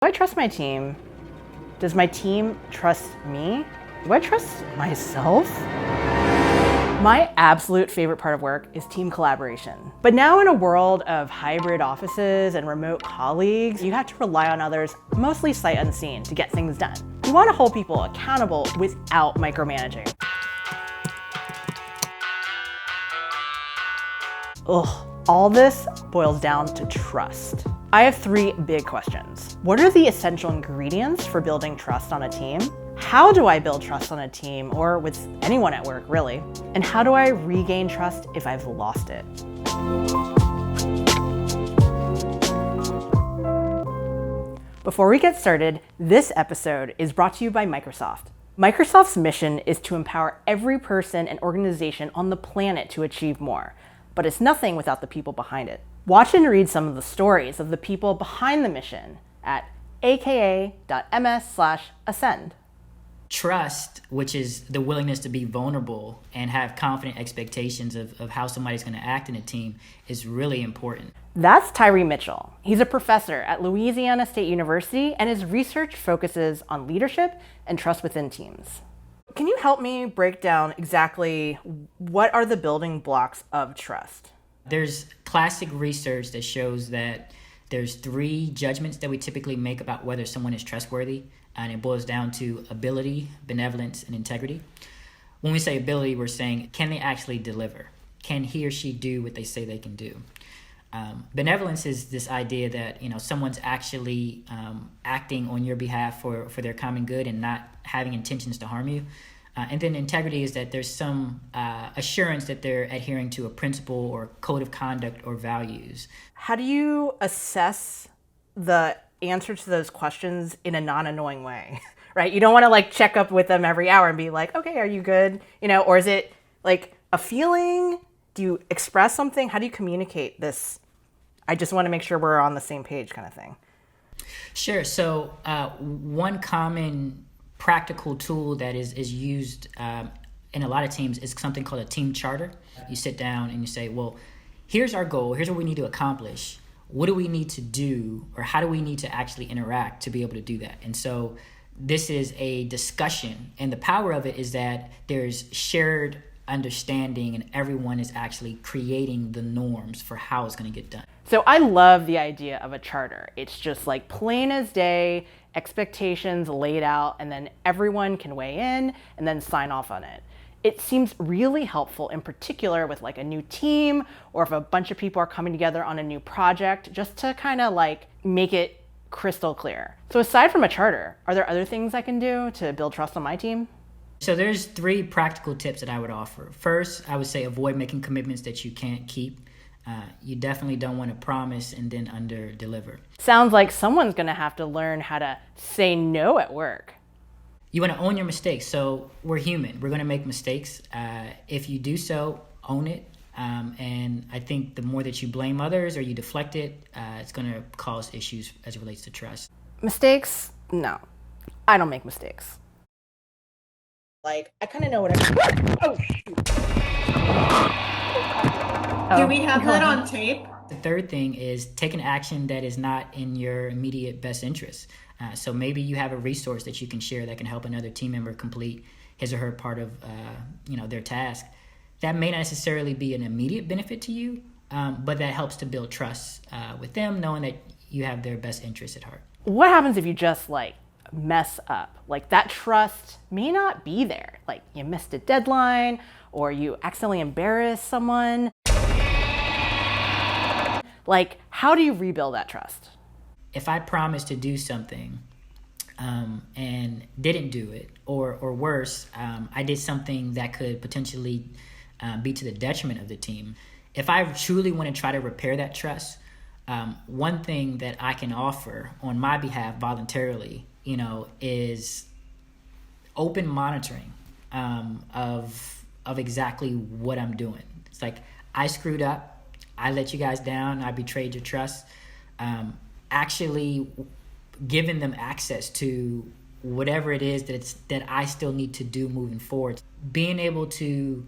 Do I trust my team? Does my team trust me? Do I trust myself? My absolute favorite part of work is team collaboration. But now in a world of hybrid offices and remote colleagues, you have to rely on others, mostly sight unseen, to get things done. You want to hold people accountable without micromanaging. Ugh. All this boils down to trust. I have three big questions. What are the essential ingredients for building trust on a team? How do I build trust on a team or with anyone at work, really? And how do I regain trust if I've lost it? Before we get started, this episode is brought to you by Microsoft. Microsoft's mission is to empower every person and organization on the planet to achieve more. But it's nothing without the people behind it. Watch and read some of the stories of the people behind the mission at aka.ms/ascend. Trust, which is the willingness to be vulnerable and have confident expectations of how somebody's going to act in a team, is really important. That's Tyree Mitchell. He's a professor at Louisiana State University, and his research focuses on leadership and trust within teams. Can you help me break down exactly what are the building blocks of trust? There's classic research that shows that there's three judgments that we typically make about whether someone is trustworthy, and it boils down to ability, benevolence, and integrity. When we say ability, we're saying, can they actually deliver? Can he or she do what they say they can do? Benevolence is this idea that someone's actually acting on your behalf for their common good and not having intentions to harm you. And then integrity is that there's some assurance that they're adhering to a principle or code of conduct or values. How do you assess the answer to those questions in a non-annoying way, right? You don't want to check up with them every hour and be like, okay, are you good? Or is it like a feeling? Do you express something? How do you communicate this? I just want to make sure we're on the same page kind of thing. Sure. So one common practical tool that is used in a lot of teams is something called a team charter. You sit down and you say, well, here's our goal. Here's what we need to accomplish. What do we need to do, or how do we need to actually interact to be able to do that? And so this is a discussion, and the power of it is that there's shared understanding and everyone is actually creating the norms for how it's going to get done. So I love the idea of a charter. It's just like plain as day, expectations laid out, and then everyone can weigh in and then sign off on it. It seems really helpful in particular with a new team, or if a bunch of people are coming together on a new project, just to kind of make it crystal clear. So aside from a charter, are there other things I can do to build trust on my team? So there's three practical tips that I would offer. First, I would say avoid making commitments that you can't keep. You definitely don't want to promise and then under deliver. Sounds like someone's going to have to learn how to say no at work. You want to own your mistakes. So we're human. We're going to make mistakes. If you do so, own it. And I think the more that you blame others or you deflect it, it's going to cause issues as it relates to trust. Mistakes? No, I don't make mistakes. I kind of know what Oh, shoot. Do we have that on tape? The third thing is take an action that is not in your immediate best interest. So maybe you have a resource that you can share that can help another team member complete his or her part of their task. That may not necessarily be an immediate benefit to you, but that helps to build trust with them, knowing that you have their best interest at heart. What happens if you just mess up? That trust may not be there. You missed a deadline or you accidentally embarrass someone. How do you rebuild that trust? If I promised to do something and didn't do it, or worse, I did something that could potentially be to the detriment of the team. If I truly want to try to repair that trust, one thing that I can offer on my behalf voluntarily, is open monitoring of exactly what I'm doing. It's I screwed up. I let you guys down. I betrayed your trust. Actually giving them access to whatever it is that I still need to do moving forward. Being able to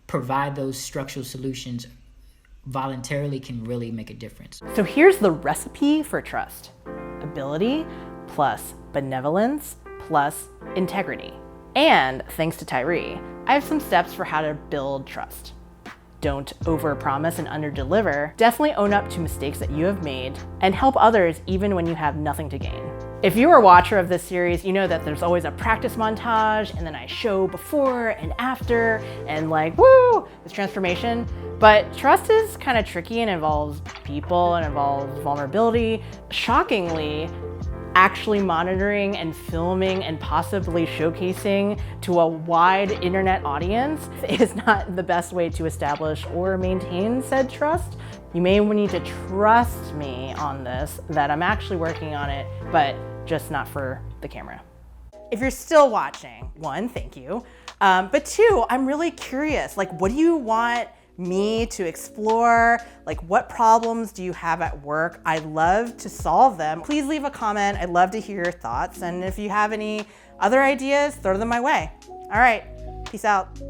provide those structural solutions voluntarily can really make a difference. So here's the recipe for trust. Ability plus benevolence plus integrity. And thanks to Tyree, I have some steps for how to build trust. Don't overpromise and underdeliver. Definitely own up to mistakes that you have made and help others even when you have nothing to gain. If you're a watcher of this series, you know that there's always a practice montage and then I show before and after and like, woo, this transformation. But trust is kind of tricky and involves people and involves vulnerability. Shockingly, actually monitoring and filming and possibly showcasing to a wide internet audience is not the best way to establish or maintain said trust. You may need to trust me on this, that I'm actually working on it, but just not for the camera. If you're still watching, one, thank you. But two, I'm really curious, like, what do you want me to explore? Like, what problems do you have at work? I'd love to solve them. Please leave a comment. I'd love to hear your thoughts. And if you have any other ideas, throw them my way. All right, peace out.